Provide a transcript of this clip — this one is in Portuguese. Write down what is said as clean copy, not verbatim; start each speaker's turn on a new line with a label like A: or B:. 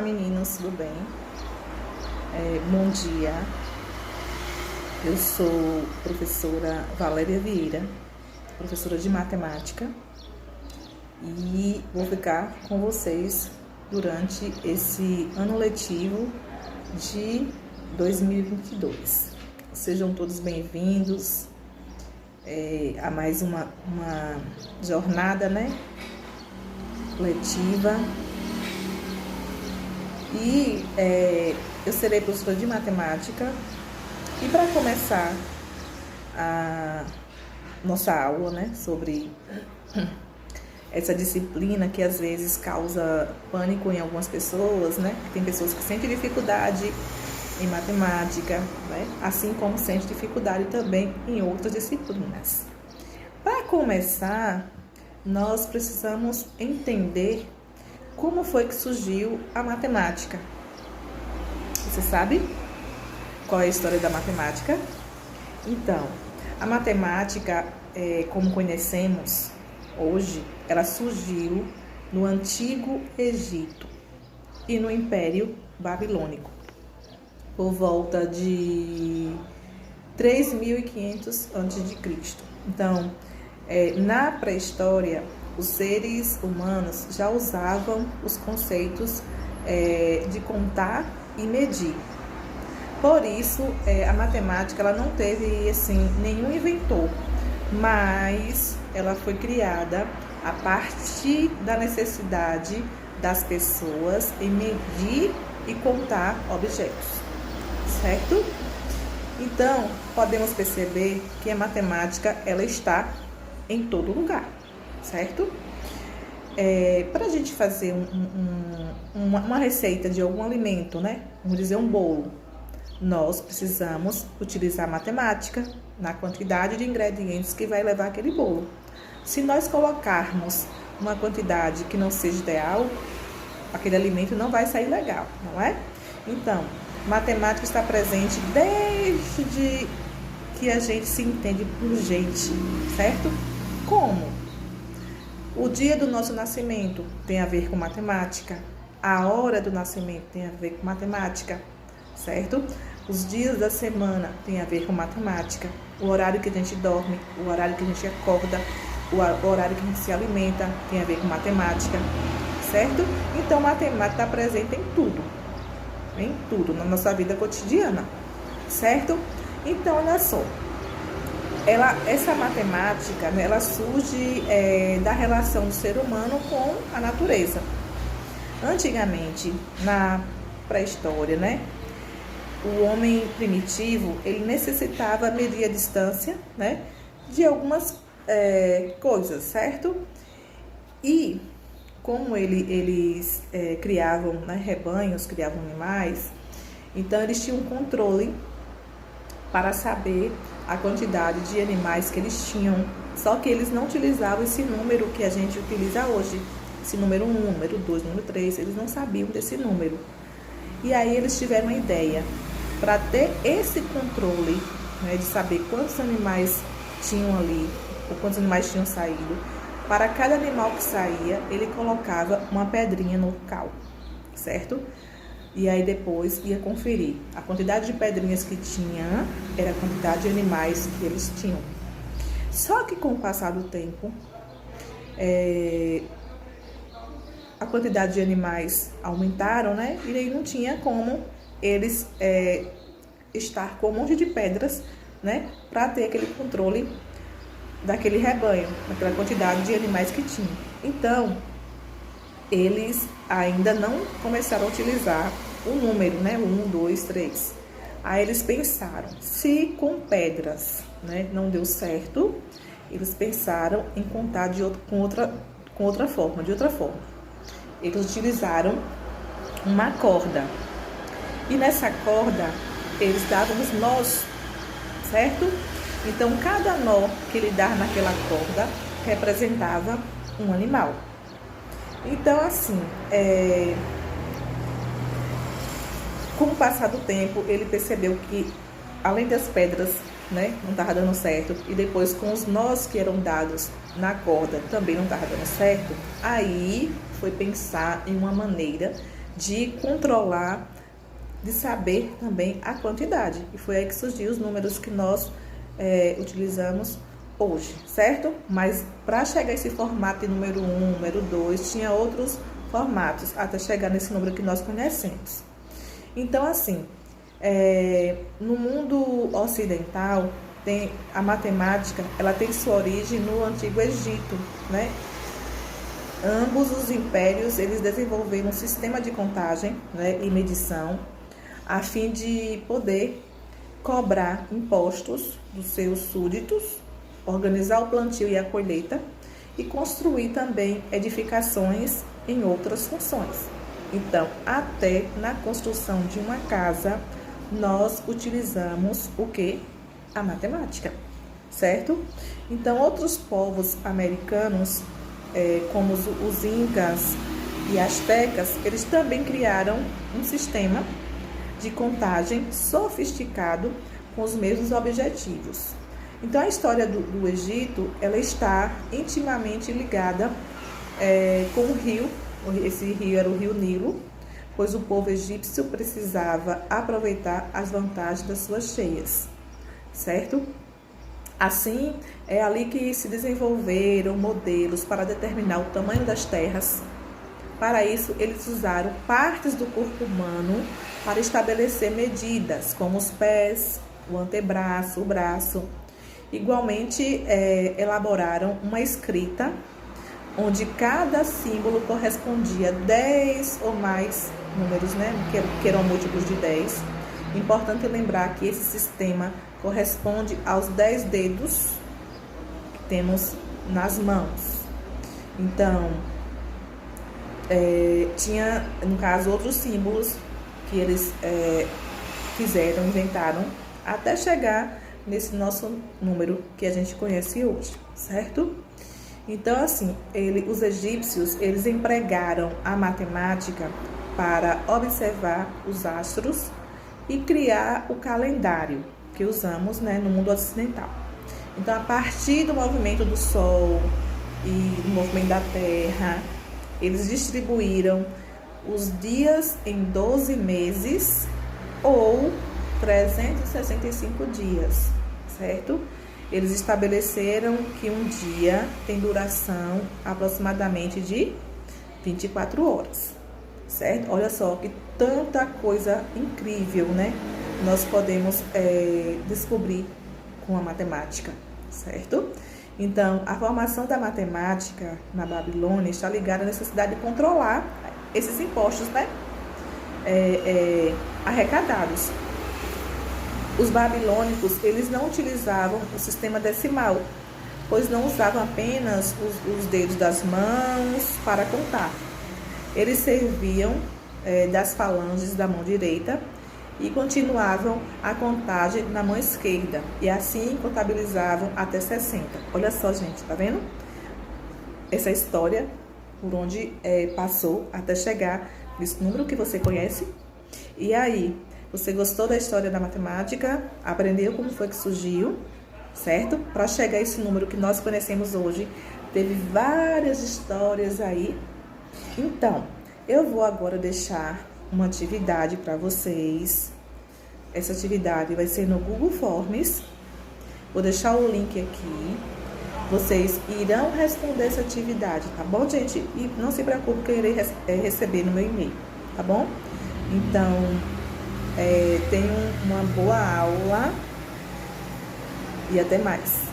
A: meninos, tudo bem? Bom dia. Eu sou professora Valéria Vieira, professora de matemática, e vou ficar com vocês durante esse ano letivo de 2022. Sejam todos bem-vindos a mais uma jornada, letiva. E eu serei professora de matemática. E para começar a nossa aula, sobre essa disciplina que às vezes causa pânico em algumas pessoas, Tem pessoas que sentem dificuldade em matemática, Assim como sentem dificuldade também em outras disciplinas. Para começar, nós precisamos entender como foi que surgiu a matemática. Você sabe qual é a história da matemática? Então, a matemática, como conhecemos hoje, ela surgiu no Antigo Egito e no Império Babilônico, por volta de 3.500 a.C. Então, na pré-história, os seres humanos já usavam os conceitos de contar e medir. Por isso, a matemática ela não teve nenhum inventor, mas ela foi criada a partir da necessidade das pessoas em medir e contar objetos, certo? Então, podemos perceber que a matemática ela está em todo lugar, certo? Para a gente fazer uma receita de algum alimento, Vamos dizer um bolo, nós precisamos utilizar matemática na quantidade de ingredientes que vai levar aquele bolo. Se nós colocarmos uma quantidade que não seja ideal, aquele alimento não vai sair legal, não é? Então, matemática está presente desde que a gente se entende por gente, certo? Como? O dia do nosso nascimento tem a ver com matemática, a hora do nascimento tem a ver com matemática, certo? Os dias da semana tem a ver com matemática, o horário que a gente dorme, o horário que a gente acorda, o horário que a gente se alimenta tem a ver com matemática, certo? Então, matemática está presente em tudo na nossa vida cotidiana, certo? Então, olha só, essa matemática, ela surge da relação do ser humano com a natureza. Antigamente, na pré-história, o homem primitivo, ele necessitava medir a distância, de algumas coisas, certo? E como eles criavam rebanhos, criavam animais, então eles tinham um controle para saber a quantidade de animais que eles tinham. Só que eles não utilizavam esse número que a gente utiliza hoje, esse número 1, número 2, número 3, eles não sabiam desse número. E aí eles tiveram uma ideia, para ter esse controle, de saber quantos animais tinham ali, ou quantos animais tinham saído. Para cada animal que saía, ele colocava uma pedrinha no local, certo? E aí depois ia conferir. A quantidade de pedrinhas que tinha era a quantidade de animais que eles tinham. Só que com o passar do tempo, a quantidade de animais aumentaram, E aí não tinha como eles estar com um monte de pedras, para ter aquele controle daquele rebanho, daquela quantidade de animais que tinha. Então, eles ainda não começaram a utilizar o número, 1, 2, 3. Aí eles pensaram, se com pedras, não deu certo, eles pensaram em contar de outra forma. Eles utilizaram uma corda. E nessa corda, eles davam os nós, certo? Então, cada nó que ele dava naquela corda representava um animal. Então, assim, com o passar do tempo, ele percebeu que, além das pedras, não estava dando certo, e depois com os nós que eram dados na corda também não estava dando certo, aí foi pensar em uma maneira de controlar, de saber também a quantidade. E foi aí que surgiu os números que nós utilizamos hoje, certo? Mas para chegar a esse formato de número 1, número 2, tinha outros formatos, até chegar nesse número que nós conhecemos. Então, assim, no mundo ocidental, a matemática, ela tem sua origem no Antigo Egito, né? Ambos os impérios, eles desenvolveram um sistema de contagem, né, e medição, a fim de poder cobrar impostos dos seus súditos, organizar o plantio e a colheita e construir também edificações em outras funções. Então, até na construção de uma casa, nós utilizamos o quê? A matemática, certo? Então, outros povos americanos, como os incas e astecas, eles também criaram um sistema de contagem sofisticado com os mesmos objetivos. Então, a história do Egito, ela está intimamente ligada com o rio. Esse rio era o rio Nilo, pois o povo egípcio precisava aproveitar as vantagens das suas cheias, certo? Assim, é ali que se desenvolveram modelos para determinar o tamanho das terras. Para isso, eles usaram partes do corpo humano para estabelecer medidas, como os pés, o antebraço, o braço. Igualmente, elaboraram uma escrita onde cada símbolo correspondia a 10 ou mais números, né? Que eram múltiplos de 10. Importante lembrar que esse sistema corresponde aos 10 dedos que temos nas mãos. Então, tinha, no caso, outros símbolos que eles inventaram, até chegar nesse nosso número que a gente conhece hoje, certo? Então, assim, os egípcios, eles empregaram a matemática para observar os astros e criar o calendário que usamos, né, no mundo ocidental. Então, a partir do movimento do Sol e do movimento da Terra, eles distribuíram os dias em 12 meses ou 365 dias, certo? Eles estabeleceram que um dia tem duração aproximadamente de 24 horas, certo? Olha só que tanta coisa incrível, né? Nós podemos descobrir com a matemática, certo? Então, a formação da matemática na Babilônia está ligada à necessidade de controlar esses impostos, né? Arrecadados. Os babilônicos, eles não utilizavam o sistema decimal, pois não usavam apenas os dedos das mãos para contar. Eles serviam das falanges da mão direita e continuavam a contagem na mão esquerda, e assim contabilizavam até 60. Olha só, gente, tá vendo? Essa história por onde passou até chegar nesse número que você conhece. E aí, você gostou da história da matemática? Aprendeu como foi que surgiu, certo? Para chegar a esse número que nós conhecemos hoje, teve várias histórias aí. Então, eu vou agora deixar uma atividade para vocês. Essa atividade vai ser no Google Forms. Vou deixar o link aqui. Vocês irão responder essa atividade, tá bom, gente? E não se preocupe que eu irei receber no meu e-mail, tá bom? Então, tenham uma boa aula e até mais.